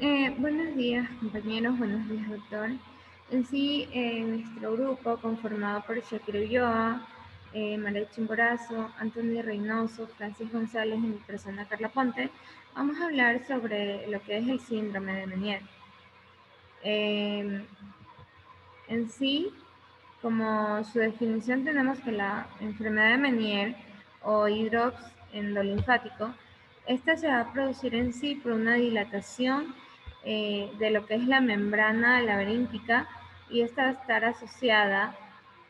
Buenos días, compañeros. Buenos días, doctor. En sí, nuestro grupo, conformado por Shakira Ulloa, María Chimborazo, Antonio Reynoso, Francis González y mi persona Carla Ponte, vamos a hablar sobre lo que es el síndrome de Meniere. En sí, como su definición, tenemos que la enfermedad de Meniere o hidrops endolinfático, esta se va a producir en sí por una dilatación de lo que es la membrana laberíntica, y esta va a estar asociada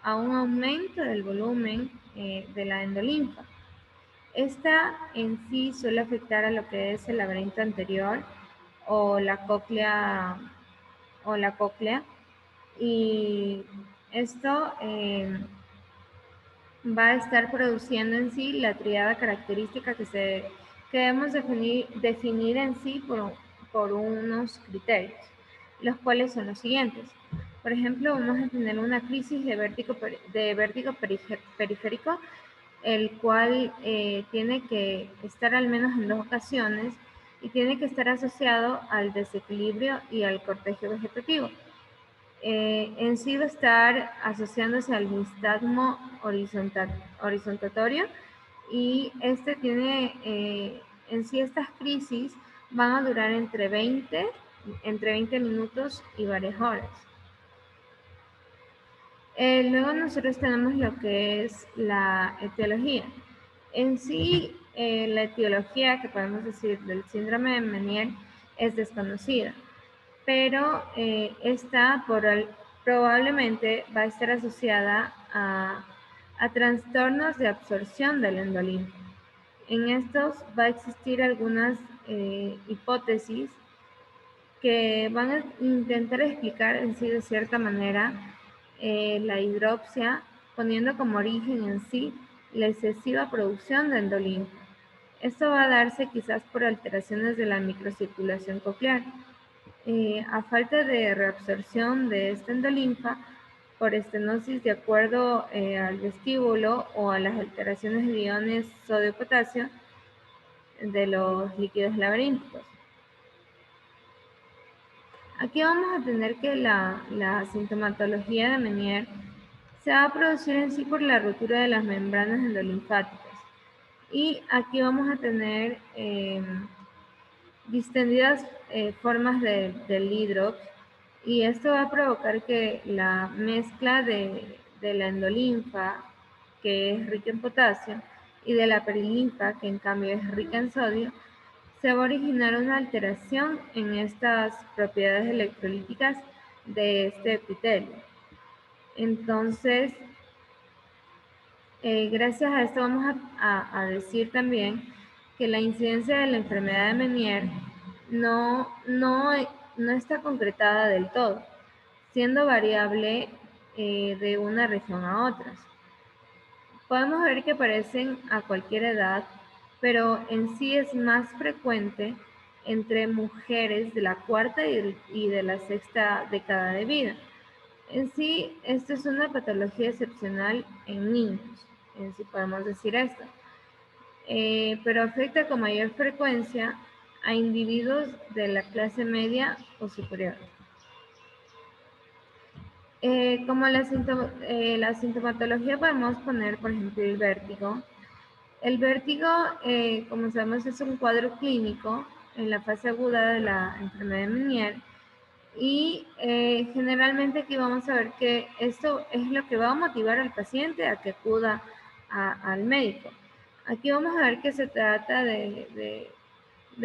a un aumento del volumen de la endolinfa. Esta en sí suele afectar a lo que es el laberinto anterior o la cóclea y esto va a estar produciendo en sí la triada característica que debemos definir en sí por unos criterios, los cuales son los siguientes. Por ejemplo, vamos a tener una crisis de vértigo periférico, el cual tiene que estar al menos en 2 ocasiones y tiene que estar asociado al desequilibrio y al cortejo vegetativo. En sí va a estar asociándose al nistagmo horizontatorio, y este tiene, en sí estas crisis van a durar entre 20 minutos y varias horas. Luego nosotros tenemos lo que es la etiología. En sí, la etiología que podemos decir del síndrome de Meniere es desconocida, pero esta probablemente va a estar asociada a trastornos de absorción del endolinfa. En estos va a existir algunas hipótesis que van a intentar explicar en sí de cierta manera la hidropsia, poniendo como origen en sí la excesiva producción de endolinfa. Esto va a darse quizás por alteraciones de la microcirculación coclear. A falta de reabsorción de esta endolinfa por estenosis de acuerdo al vestíbulo o a las alteraciones de iones sodio-potasio de los líquidos laberínticos. Aquí vamos a tener que la sintomatología de Meniere se va a producir en sí por la ruptura de las membranas endolinfáticas. Y aquí vamos a tener distendidas formas del hidrops, y esto va a provocar que la mezcla de la endolinfa, que es rica en potasio, y de la perilinfa, que en cambio es rica en sodio, se va a originar una alteración en estas propiedades electrolíticas de este epitelio. Entonces, gracias a esto vamos a decir también que la incidencia de la enfermedad de Meniere no está concretada del todo, siendo variable de una región a otra. Podemos ver que aparecen a cualquier edad, pero en sí es más frecuente entre mujeres de la cuarta y de la sexta década de vida. En sí, esto es una patología excepcional en niños, en sí podemos decir esto, pero afecta con mayor frecuencia a individuos de la clase media o superior. Como la sintomatología podemos poner, por ejemplo, el vértigo. El vértigo, como sabemos, es un cuadro clínico en la fase aguda de la enfermedad de Meniere, y generalmente aquí vamos a ver que esto es lo que va a motivar al paciente a que acuda al médico. Aquí vamos a ver que se trata de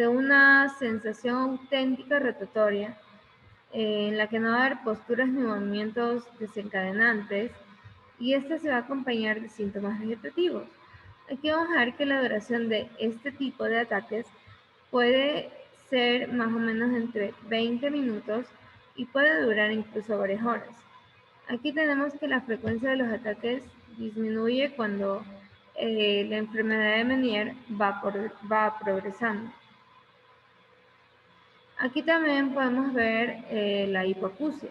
una sensación auténtica rotatoria, en la que no va a haber posturas ni movimientos desencadenantes, y esta se va a acompañar de síntomas vegetativos. Aquí vamos a ver que la duración de este tipo de ataques puede ser más o menos entre 20 minutos y puede durar incluso varias horas. Aquí tenemos que la frecuencia de los ataques disminuye cuando la enfermedad de Meniere va progresando. Aquí también podemos ver la hipoacusia.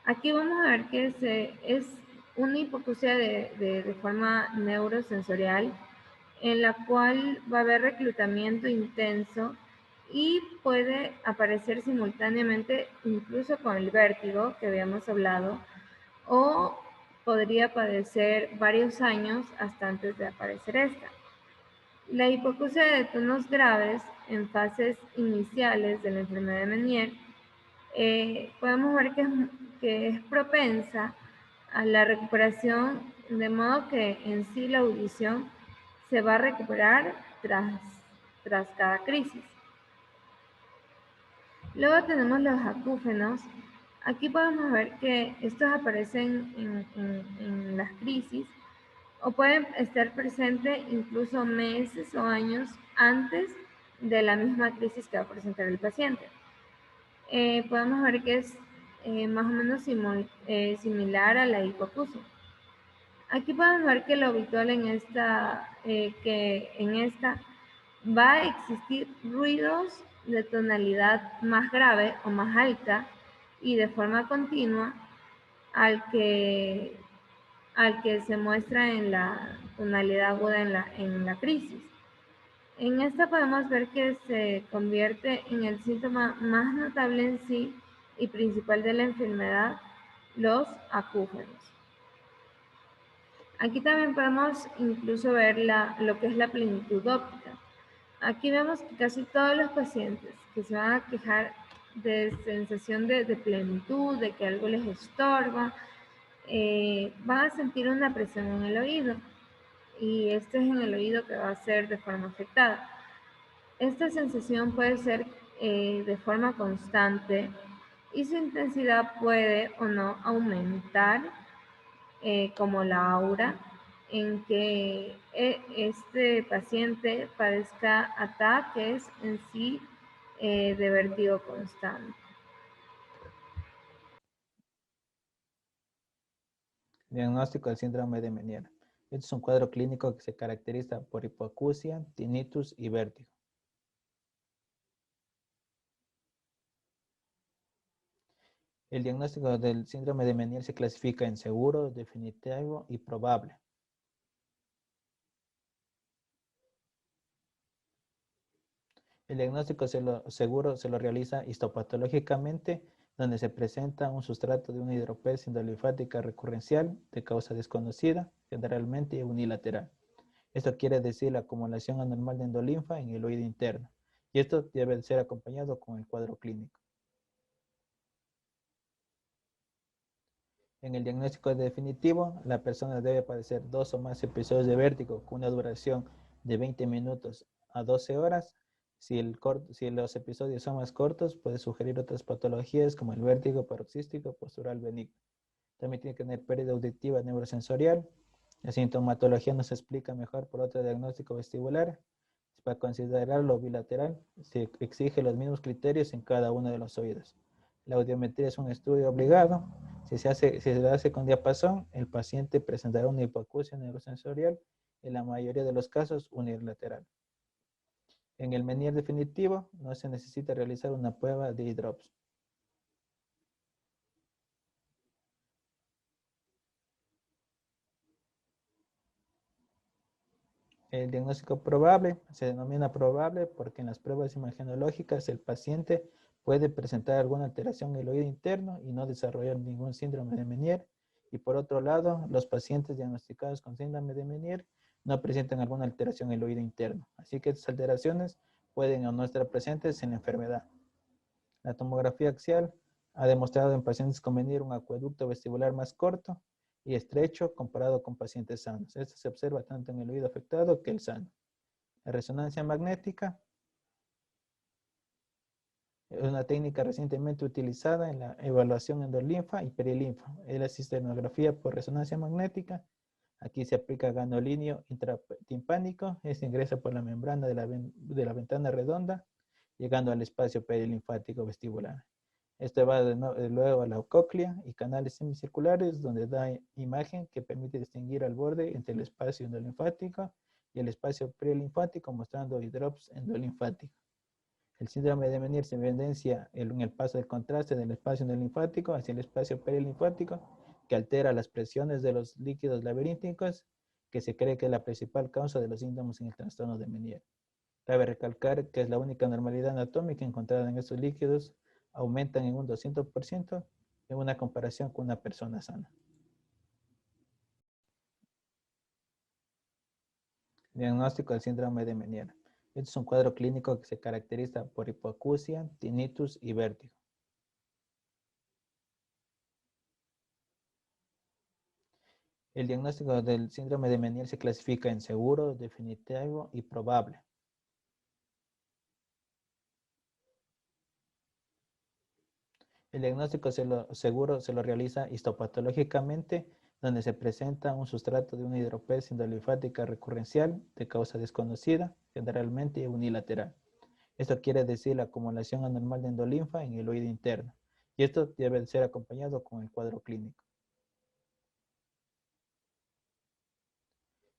Aquí vamos a ver que es una hipoacusia de forma neurosensorial, en la cual va a haber reclutamiento intenso y puede aparecer simultáneamente incluso con el vértigo que habíamos hablado, o podría padecer varios años hasta antes de aparecer esta. La hipoacusia de tonos graves en fases iniciales de la enfermedad de Meniere podemos ver que es propensa a la recuperación, de modo que en sí la audición se va a recuperar tras cada crisis. Luego tenemos los acúfenos. Aquí podemos ver que estos aparecen en las crisis o pueden estar presentes incluso meses o años antes de la misma crisis que va a presentar el paciente. Podemos ver que es más o menos similar a la hipoacusia. Aquí podemos ver que lo habitual que en esta va a existir ruidos de tonalidad más grave o más alta y de forma continua al que, al que se muestra en la tonalidad aguda en la crisis. En esta podemos ver que se convierte en el síntoma más notable en sí y principal de la enfermedad, los acúfenos. Aquí también podemos incluso ver lo que es la plenitud óptica. Aquí vemos que casi todos los pacientes que se van a quejar de sensación de plenitud, de que algo les estorba, van a sentir una presión en el oído, y este es en el oído que va a ser de forma afectada. Esta sensación puede ser de forma constante y su intensidad puede o no aumentar, como la aura, en que este paciente padezca ataques en sí de vértigo constante. Diagnóstico del síndrome de Meniere. Este es un cuadro clínico que se caracteriza por hipoacusia, tinnitus y vértigo. El diagnóstico del síndrome de Meniere se clasifica en seguro, definitivo y probable. El diagnóstico seguro se lo realiza histopatológicamente, donde se presenta un sustrato de una hidropés endolinfática recurrencial de causa desconocida, generalmente unilateral. Esto quiere decir la acumulación anormal de endolinfa en el oído interno, y esto debe ser acompañado con el cuadro clínico. En el diagnóstico definitivo, la persona debe padecer 2 o más episodios de vértigo con una duración de 20 minutos a 12 horas. Si los episodios son más cortos, puede sugerir otras patologías como el vértigo paroxístico postural benigno. También tiene que tener pérdida auditiva neurosensorial. La sintomatología nos explica mejor por otro diagnóstico vestibular. Para considerarlo bilateral, se exige los mismos criterios en cada uno de los oídos. La audiometría es un estudio obligado. Si se hace con diapasón, el paciente presentará una hipoacusia neurosensorial, en la mayoría de los casos unilateral. En el Meniere definitivo, no se necesita realizar una prueba de drops. El diagnóstico probable se denomina probable porque en las pruebas imagenológicas el paciente puede presentar alguna alteración en el oído interno y no desarrollar ningún síndrome de Meniere. Y por otro lado, los pacientes diagnosticados con síndrome de Meniere no presentan alguna alteración en el oído interno. Así que estas alteraciones pueden o no estar presentes en la enfermedad. La tomografía axial ha demostrado en pacientes con Meniere un acueducto vestibular más corto y estrecho comparado con pacientes sanos. Esto se observa tanto en el oído afectado que el sano. La resonancia magnética es una técnica recientemente utilizada en la evaluación endolinfa y perilinfa. Es la cisternografía por resonancia magnética. Aquí se aplica ganolíneo intratimpánico. Este ingresa por la membrana de la ventana redonda, llegando al espacio perilinfático vestibular. Esto va luego a la cóclea y canales semicirculares, donde da imagen que permite distinguir al borde entre el espacio endolinfático y el espacio prelinfático, mostrando hidrops endolinfático. El síndrome de Meniere se evidencia en el paso del contraste del espacio endolinfático hacia el espacio perilinfático, que altera las presiones de los líquidos laberínticos, que se cree que es la principal causa de los síntomas en el trastorno de Meniere. Cabe recalcar que es la única normalidad anatómica encontrada en estos líquidos, aumentan en un 200% en una comparación con una persona sana. Diagnóstico del síndrome de Meniere. Este es un cuadro clínico que se caracteriza por hipoacusia, tinnitus y vértigo. El diagnóstico del síndrome de Meniere se clasifica en seguro, definitivo y probable. El diagnóstico seguro se lo realiza histopatológicamente, donde se presenta un sustrato de una hidropés endolinfática recurrencial de causa desconocida, generalmente unilateral. Esto quiere decir la acumulación anormal de endolinfa en el oído interno, y esto debe ser acompañado con el cuadro clínico.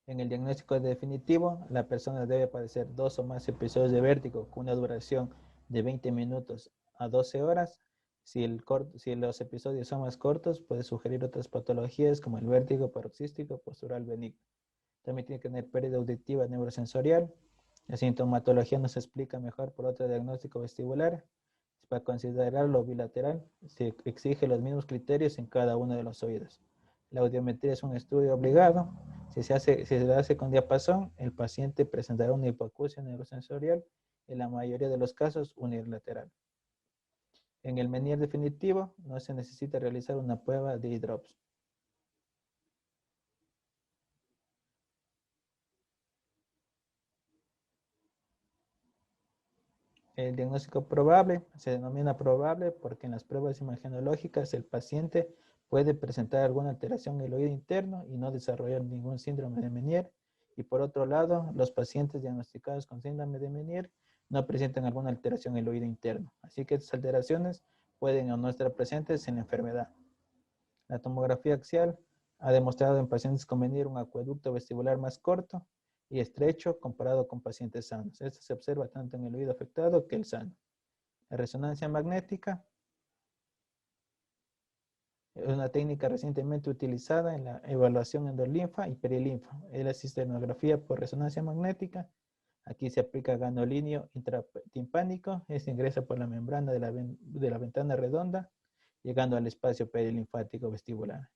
En el diagnóstico definitivo, la persona debe padecer 2 o más episodios de vértigo con una duración de 20 minutos a 12 horas. Si los episodios son más cortos, puede sugerir otras patologías como el vértigo paroxístico postural benigno. También tiene que tener pérdida auditiva neurosensorial. La sintomatología nos explica mejor por otro diagnóstico vestibular. Para considerarlo bilateral, se exige los mismos criterios en cada uno de los oídos. La audiometría es un estudio obligado. Si se hace con diapasón, el paciente presentará una hipoacusia neurosensorial, en la mayoría de los casos unilateral. En el Meniere definitivo, no se necesita realizar una prueba de E-drops. El diagnóstico probable se denomina probable porque en las pruebas imagenológicas el paciente puede presentar alguna alteración en el oído interno y no desarrollar ningún síndrome de Meniere. Y por otro lado, los pacientes diagnosticados con síndrome de Meniere no presentan alguna alteración en el oído interno. Así que estas alteraciones pueden o no estar presentes en la enfermedad. La tomografía axial ha demostrado en pacientes con Meniere un acueducto vestibular más corto y estrecho comparado con pacientes sanos. Esto se observa tanto en el oído afectado que el sano. La resonancia magnética es una técnica recientemente utilizada en la evaluación endolinfa y perilinfa. Es la cisternografía por resonancia magnética. Aquí se aplica ganolíneo intratimpánico. Este ingresa por la membrana de la ventana redonda, llegando al espacio perilinfático vestibular.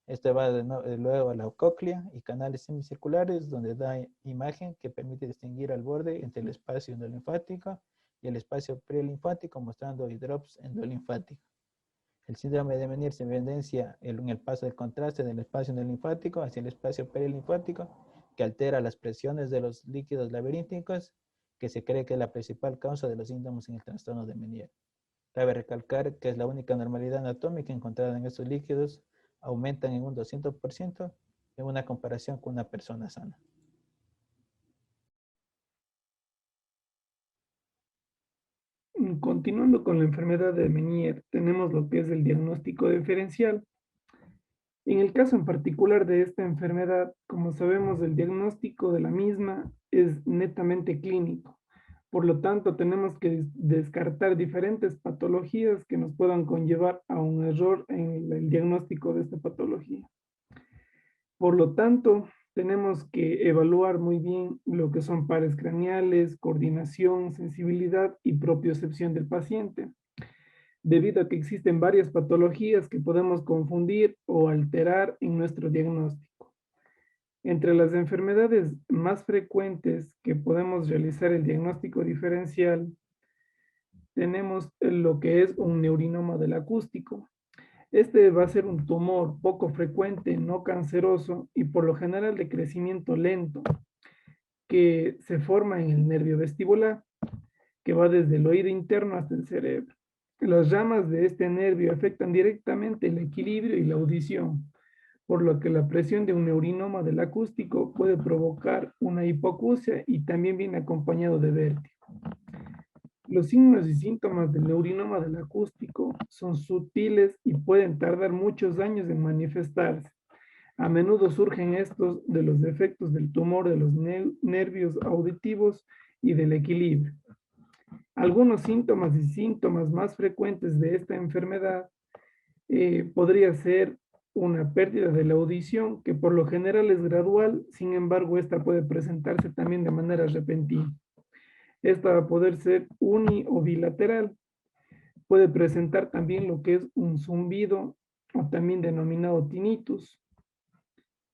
Esto va luego a la cóclea y canales semicirculares, donde da imagen que permite distinguir al borde entre el espacio endolinfático y el espacio prelinfático, mostrando drops endolinfáticos. El síndrome de Meniere se evidencia en el paso del contraste del espacio endolinfático hacia el espacio perilinfático, que altera las presiones de los líquidos laberínticos, que se cree que es la principal causa de los síntomas en el trastorno de Meniere. Cabe recalcar que es la única normalidad anatómica encontrada en estos líquidos, aumentan en un 200% en una comparación con una persona sana. Continuando con la enfermedad de Meniere, tenemos lo que es el diagnóstico diferencial. En el caso en particular de esta enfermedad, como sabemos, el diagnóstico de la misma es netamente clínico. Por lo tanto, tenemos que descartar diferentes patologías que nos puedan conllevar a un error en el diagnóstico de esta patología. Por lo tanto, tenemos que evaluar muy bien lo que son pares craneales, coordinación, sensibilidad y propiocepción del paciente, debido a que existen varias patologías que podemos confundir o alterar en nuestro diagnóstico. Entre las enfermedades más frecuentes que podemos realizar el diagnóstico diferencial, tenemos lo que es un neurinoma del acústico. Este va a ser un tumor poco frecuente, no canceroso y por lo general de crecimiento lento, que se forma en el nervio vestibular, que va desde el oído interno hasta el cerebro. Las ramas de este nervio afectan directamente el equilibrio y la audición, por lo que la presión de un neurinoma del acústico puede provocar una hipoacusia y también viene acompañado de vértigo. Los signos y síntomas del neurinoma del acústico son sutiles y pueden tardar muchos años en manifestarse. A menudo surgen estos de los defectos del tumor de los nervios auditivos y del equilibrio. Algunos síntomas más frecuentes de esta enfermedad podría ser una pérdida de la audición, que por lo general es gradual, sin embargo, esta puede presentarse también de manera repentina. Esta va a poder ser uni o bilateral. Puede presentar también lo que es un zumbido o también denominado tinnitus.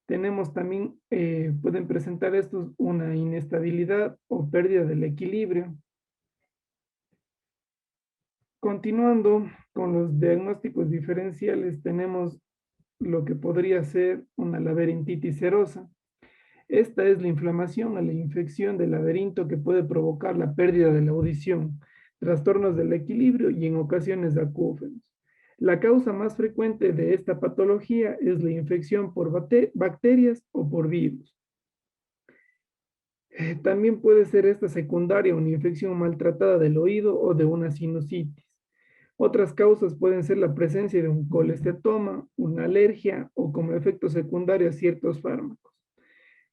Tenemos también, pueden presentar estos una inestabilidad o pérdida del equilibrio. Continuando con los diagnósticos diferenciales, tenemos lo que podría ser una laberintitis serosa. Esta es la inflamación o la infección del laberinto que puede provocar la pérdida de la audición, trastornos del equilibrio y en ocasiones acúfenos. La causa más frecuente de esta patología es la infección por bacterias o por virus. También puede ser esta secundaria una infección maltratada del oído o de una sinusitis. Otras causas pueden ser la presencia de un colesteatoma, una alergia o como efecto secundario a ciertos fármacos.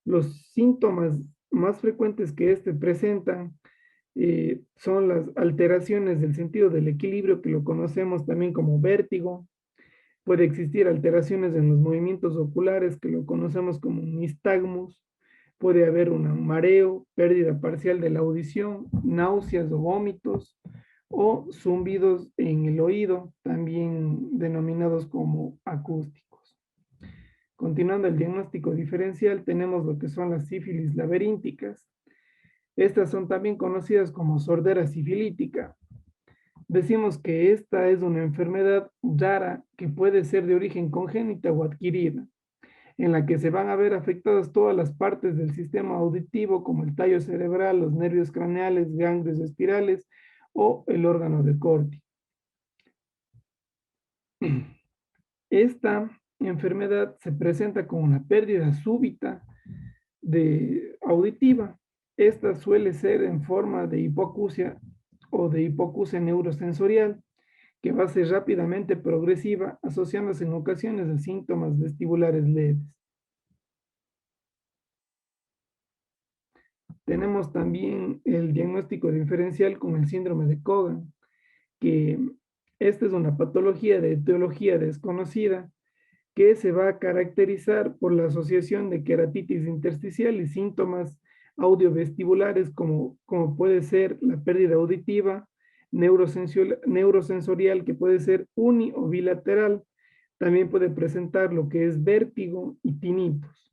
Los síntomas más frecuentes que presentan son las alteraciones del sentido del equilibrio, que lo conocemos también como vértigo. Puede existir alteraciones en los movimientos oculares, que lo conocemos como nistagmus. Puede haber un mareo, pérdida parcial de la audición, náuseas o vómitos, o zumbidos en el oído, también denominados como acústicos. Continuando el diagnóstico diferencial, tenemos lo que son las sífilis laberínticas. Estas son también conocidas como sordera sifilítica. Decimos que esta es una enfermedad rara que puede ser de origen congénita o adquirida, en la que se van a ver afectadas todas las partes del sistema auditivo, como el tallo cerebral, los nervios craneales, ganglios espirales o el órgano de Corti. Esta enfermedad se presenta con una pérdida súbita auditiva. Esta suele ser en forma de hipoacusia o de hipoacusia neurosensorial, que va a ser rápidamente progresiva, asociándose en ocasiones a síntomas vestibulares leves. Tenemos también el diagnóstico diferencial con el síndrome de Cogan, que esta es una patología de etiología desconocida que se va a caracterizar por la asociación de queratitis intersticial y síntomas audiovestibulares como puede ser la pérdida auditiva, neurosensorial, que puede ser uni o bilateral. También puede presentar lo que es vértigo y tinnitus.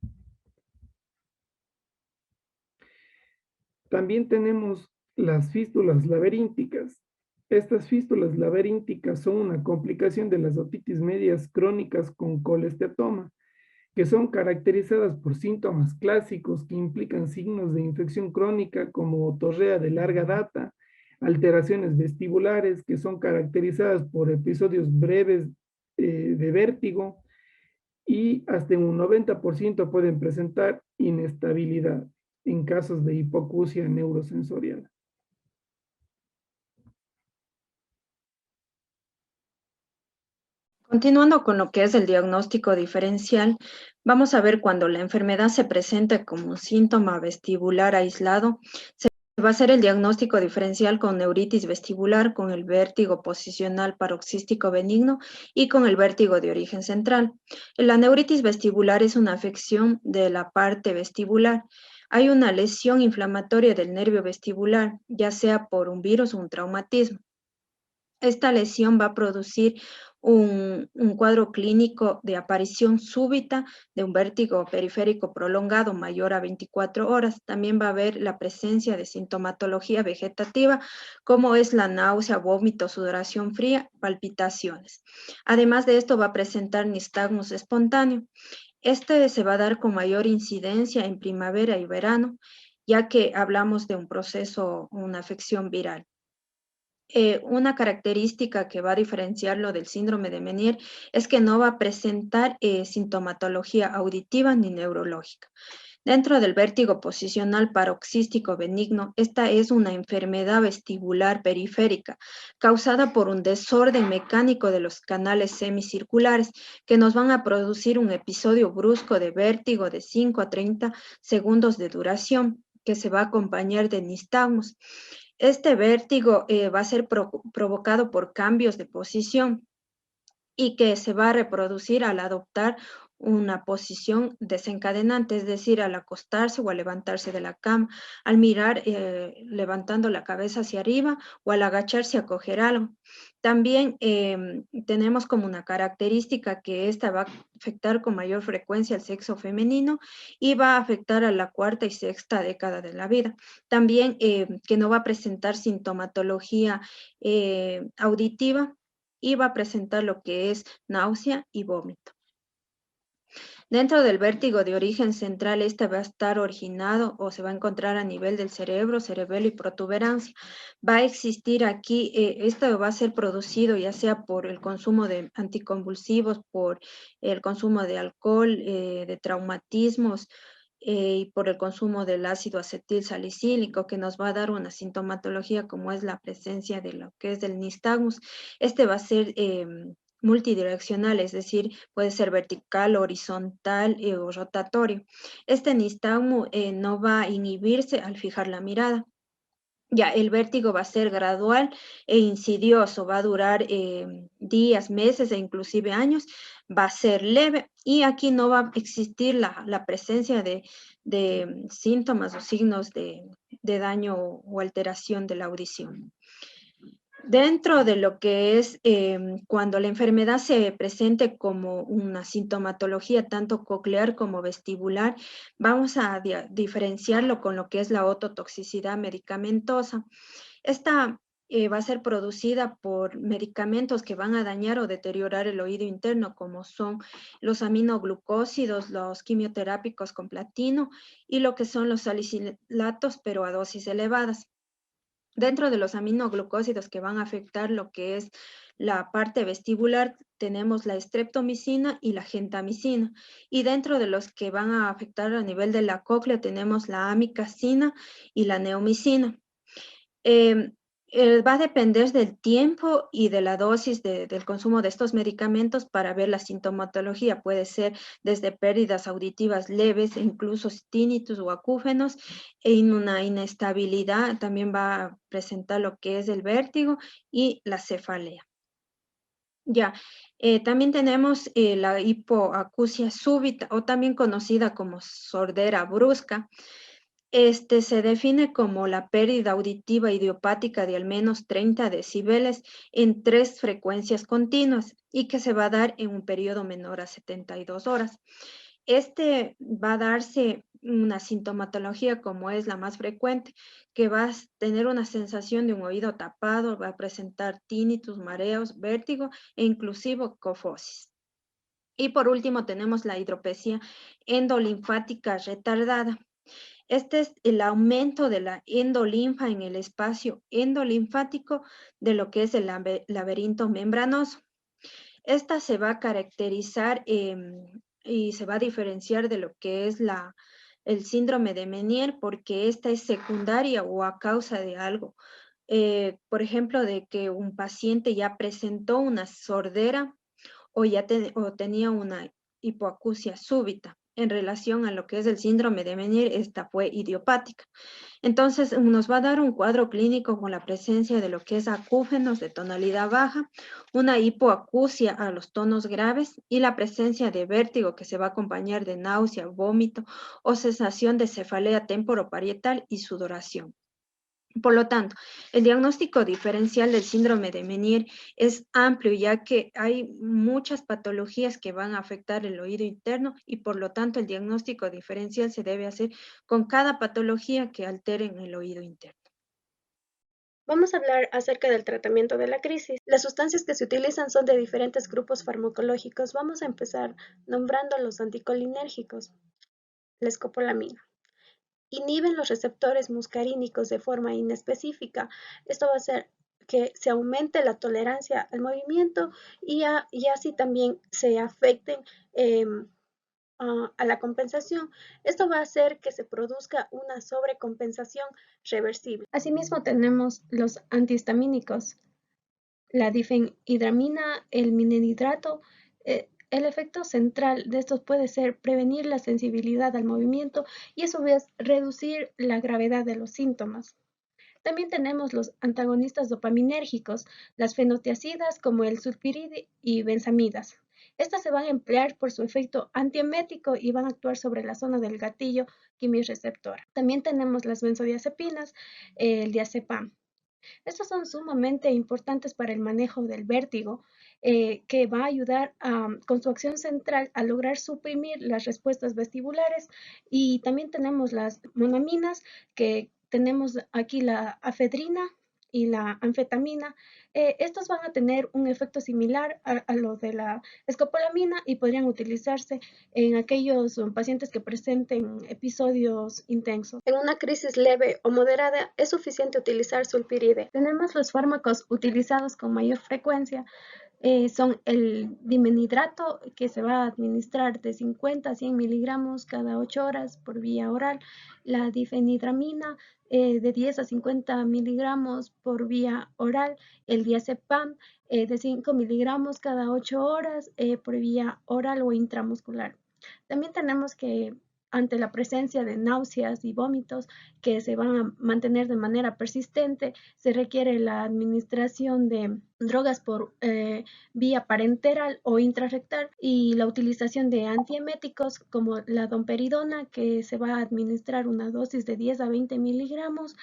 También tenemos las fístulas laberínticas. Estas fístulas laberínticas son una complicación de las otitis medias crónicas con colesteatoma, que son caracterizadas por síntomas clásicos que implican signos de infección crónica como otorrea de larga data, alteraciones vestibulares que son caracterizadas por episodios breves de vértigo y hasta un 90% pueden presentar inestabilidad en casos de hipoacusia neurosensorial. Continuando con lo que es el diagnóstico diferencial, vamos a ver cuando la enfermedad se presenta como un síntoma vestibular aislado, se va a hacer el diagnóstico diferencial con neuritis vestibular, con el vértigo posicional paroxístico benigno y con el vértigo de origen central. La neuritis vestibular es una afección de la parte vestibular. Hay una lesión inflamatoria del nervio vestibular, ya sea por un virus o un traumatismo. Esta lesión va a producir un cuadro clínico de aparición súbita de un vértigo periférico prolongado mayor a 24 horas. También va a haber la presencia de sintomatología vegetativa, como es la náusea, vómito, sudoración fría, palpitaciones. Además de esto, va a presentar nistagmus espontáneo. Este se va a dar con mayor incidencia en primavera y verano, ya que hablamos de un proceso, una afección viral. Una característica que va a diferenciarlo del síndrome de Meniere es que no va a presentar sintomatología auditiva ni neurológica. Dentro del vértigo posicional paroxístico benigno, esta es una enfermedad vestibular periférica causada por un desorden mecánico de los canales semicirculares que nos van a producir un episodio brusco de vértigo de 5 a 30 segundos de duración que se va a acompañar de nistagmus. Este vértigo va a ser provocado por cambios de posición y que se va a reproducir al adoptar una posición desencadenante, es decir, al acostarse o al levantarse de la cama, al mirar levantando la cabeza hacia arriba o al agacharse a coger algo. También tenemos como una característica que esta va a afectar con mayor frecuencia al sexo femenino y va a afectar a la cuarta y sexta década de la vida. También que no va a presentar sintomatología auditiva y va a presentar lo que es náusea y vómito. Dentro del vértigo de origen central, este va a estar originado o se va a encontrar a nivel del cerebro, cerebelo y protuberancia. Va a existir aquí, esto va a ser producido ya sea por el consumo de anticonvulsivos, por el consumo de alcohol, de traumatismos, y por el consumo del ácido acetil salicílico, que nos va a dar una sintomatología como es la presencia de lo que es del nistagmus. Este va a ser multidireccional, es decir, puede ser vertical, horizontal o rotatorio. Este nistagmo no va a inhibirse al fijar la mirada. Ya, el vértigo va a ser gradual e insidioso, va a durar días, meses e inclusive años, va a ser leve y aquí no va a existir la presencia de síntomas o signos de daño o alteración de la audición. Dentro de lo que es cuando la enfermedad se presente como una sintomatología tanto coclear como vestibular, vamos a diferenciarlo con lo que es la ototoxicidad medicamentosa. Esta va a ser producida por medicamentos que van a dañar o deteriorar el oído interno, como son los aminoglucósidos, los quimioterápicos con platino y lo que son los salicilatos, pero a dosis elevadas. Dentro de los aminoglucósidos que van a afectar lo que es la parte vestibular, tenemos la streptomicina y la gentamicina. Y dentro de los que van a afectar a nivel de la cóclea, tenemos la amicacina y la neomicina. Va a depender del tiempo y de la dosis del consumo de estos medicamentos para ver la sintomatología. Puede ser desde pérdidas auditivas leves, e incluso tinnitus o acúfenos, en una inestabilidad también va a presentar lo que es el vértigo y la cefalea. Ya, también tenemos la hipoacusia súbita o también conocida como sordera brusca. Se define como la pérdida auditiva idiopática de al menos 30 decibeles en 3 frecuencias continuas y que se va a dar en un periodo menor a 72 horas. Va a darse una sintomatología como es la más frecuente, que va a tener una sensación de un oído tapado, va a presentar tinnitus, mareos, vértigo e inclusive cofosis. Y por último tenemos la hidropesía endolinfática retardada. Este es el aumento de la endolinfa en el espacio endolinfático de lo que es el laberinto membranoso. Esta se va a caracterizar y se va a diferenciar de lo que es el síndrome de Meniere porque esta es secundaria o a causa de algo. Por ejemplo, de que un paciente ya presentó una sordera o o tenía una hipoacusia súbita. En relación a lo que es el síndrome de Meniere, esta fue idiopática. Entonces, nos va a dar un cuadro clínico con la presencia de lo que es acúfenos de tonalidad baja, una hipoacusia a los tonos graves y la presencia de vértigo que se va a acompañar de náusea, vómito o sensación de cefalea temporoparietal y sudoración. Por lo tanto, el diagnóstico diferencial del síndrome de Meniere es amplio, ya que hay muchas patologías que van a afectar el oído interno y por lo tanto el diagnóstico diferencial se debe hacer con cada patología que altere en el oído interno. Vamos a hablar acerca del tratamiento de la crisis. Las sustancias que se utilizan son de diferentes grupos farmacológicos. Vamos a empezar nombrando los anticolinérgicos, la escopolamina. Inhiben los receptores muscarínicos de forma inespecífica. Esto va a hacer que se aumente la tolerancia al movimiento y así también se afecten a la compensación. Esto va a hacer que se produzca una sobrecompensación reversible. Asimismo tenemos los antihistamínicos, la difenhidramina, el minhidrato. El efecto central de estos puede ser prevenir la sensibilidad al movimiento y a su vez reducir la gravedad de los síntomas. También tenemos los antagonistas dopaminérgicos, las fenotiacidas como el sulpirid y benzamidas. Estas se van a emplear por su efecto antiemético y van a actuar sobre la zona del gatillo quimiorreceptora. También tenemos las benzodiazepinas, el diazepam. Estos son sumamente importantes para el manejo del vértigo, que va a ayudar con su acción central a lograr suprimir las respuestas vestibulares. Y también tenemos las monaminas, que tenemos aquí la afedrina y la anfetamina. Estos van a tener un efecto similar a lo de la escopolamina y podrían utilizarse en aquellos pacientes que presenten episodios intensos. En una crisis leve o moderada es suficiente utilizar sulpiride. Tenemos los fármacos utilizados con mayor frecuencia. Son el dimenidrato, que se va a administrar de 50 a 100 miligramos cada 8 horas por vía oral, la difenidramina de 10 a 50 miligramos por vía oral, el diazepam de 5 miligramos cada 8 horas por vía oral o intramuscular. También tenemos que, ante la presencia de náuseas y vómitos que se van a mantener de manera persistente, se requiere la administración de drogas por vía parenteral o intrarrectal y la utilización de antieméticos como la domperidona, que se va a administrar una dosis de 10 a 20 miligramos.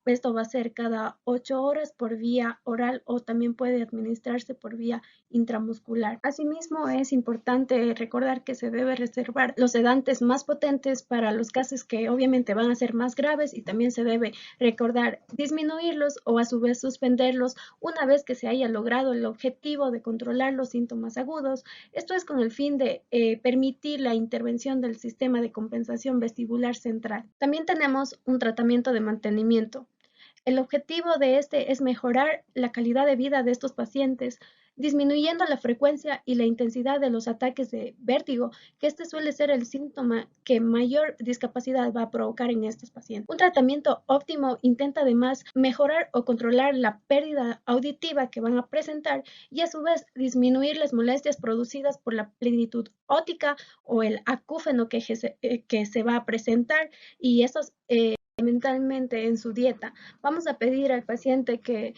Esto va a ser cada 8 horas por vía oral o también puede administrarse por vía intramuscular. Asimismo, es importante recordar que se debe reservar los sedantes más potentes para los casos que obviamente van a ser más graves, y también se debe recordar disminuirlos o a su vez suspenderlos una vez que se haya logrado el objetivo de controlar los síntomas agudos. Esto es con el fin de permitir la intervención del sistema de compensación vestibular central. También tenemos un tratamiento de mantenimiento. El objetivo de este es mejorar la calidad de vida de estos pacientes, disminuyendo la frecuencia y la intensidad de los ataques de vértigo, que este suele ser el síntoma que mayor discapacidad va a provocar en estos pacientes. Un tratamiento óptimo intenta además mejorar o controlar la pérdida auditiva que van a presentar y a su vez disminuir las molestias producidas por la plenitud óptica o el acúfeno que se va a presentar, y esos mentalmente en su dieta. Vamos a pedir al paciente que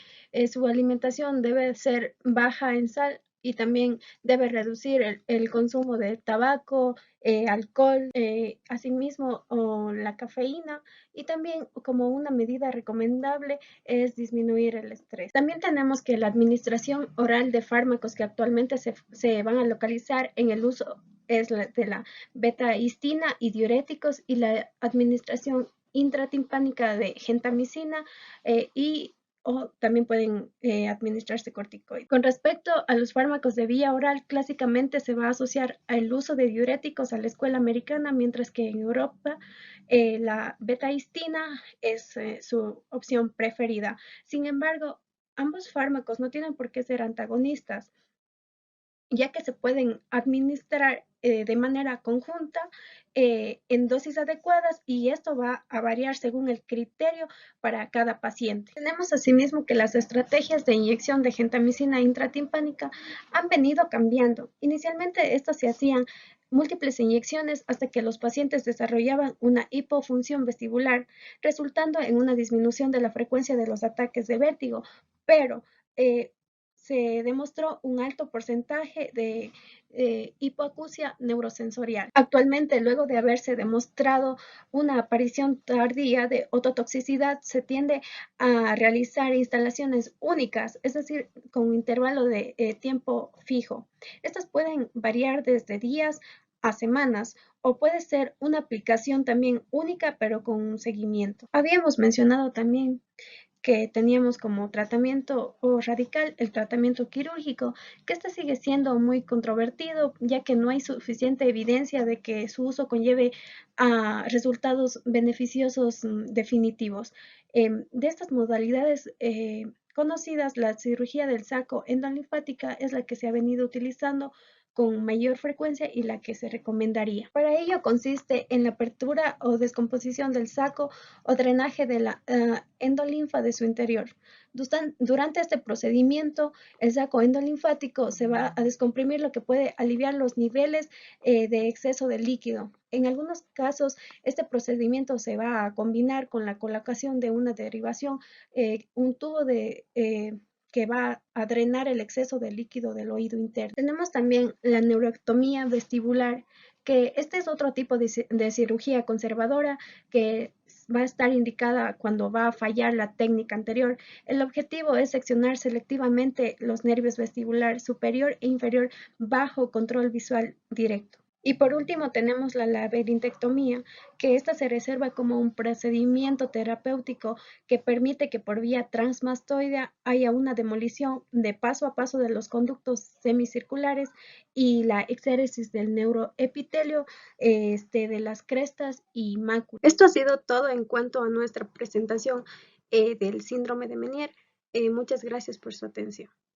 su alimentación debe ser baja en sal y también debe reducir el consumo de tabaco, alcohol, asimismo o la cafeína, y también como una medida recomendable es disminuir el estrés. También tenemos que la administración oral de fármacos que actualmente se van a localizar en el uso es de la beta-histina y diuréticos, y la administración intratimpánica de gentamicina o también pueden administrarse corticoides. Con respecto a los fármacos de vía oral, clásicamente se va a asociar al uso de diuréticos a la escuela americana, mientras que en Europa la beta-histina es su opción preferida. Sin embargo, ambos fármacos no tienen por qué ser antagonistas, ya que se pueden administrar de manera conjunta en dosis adecuadas, y esto va a variar según el criterio para cada paciente. Tenemos asimismo que las estrategias de inyección de gentamicina intratimpánica han venido cambiando. Inicialmente estas se hacían múltiples inyecciones hasta que los pacientes desarrollaban una hipofunción vestibular, resultando en una disminución de la frecuencia de los ataques de vértigo, pero se demostró un alto porcentaje de hipoacusia neurosensorial. Actualmente, luego de haberse demostrado una aparición tardía de ototoxicidad, se tiende a realizar instalaciones únicas, es decir, con un intervalo de tiempo fijo. Estas pueden variar desde días a semanas, o puede ser una aplicación también única pero con un seguimiento. Habíamos mencionado también que teníamos como tratamiento radical el tratamiento quirúrgico, que este sigue siendo muy controvertido, ya que no hay suficiente evidencia de que su uso conlleve a resultados beneficiosos definitivos. De estas modalidades conocidas, la cirugía del saco endolinfática es la que se ha venido utilizando con mayor frecuencia y la que se recomendaría. Para ello consiste en la apertura o descomposición del saco o drenaje de la endolinfa de su interior. Durante este procedimiento, el saco endolinfático se va a descomprimir, lo que puede aliviar los niveles de exceso de líquido. En algunos casos, este procedimiento se va a combinar con la colocación de una derivación, un tubo de que va a drenar el exceso de líquido del oído interno. Tenemos también la neurectomía vestibular, que este es otro tipo de cirugía conservadora que va a estar indicada cuando va a fallar la técnica anterior. El objetivo es seccionar selectivamente los nervios vestibular superior e inferior bajo control visual directo. Y por último tenemos la labirintectomía, que esta se reserva como un procedimiento terapéutico que permite que por vía transmastoidea haya una demolición de paso a paso de los conductos semicirculares y la exéresis del neuroepitelio de las crestas y máculas. Esto ha sido todo en cuanto a nuestra presentación del síndrome de Meniere. Muchas gracias por su atención.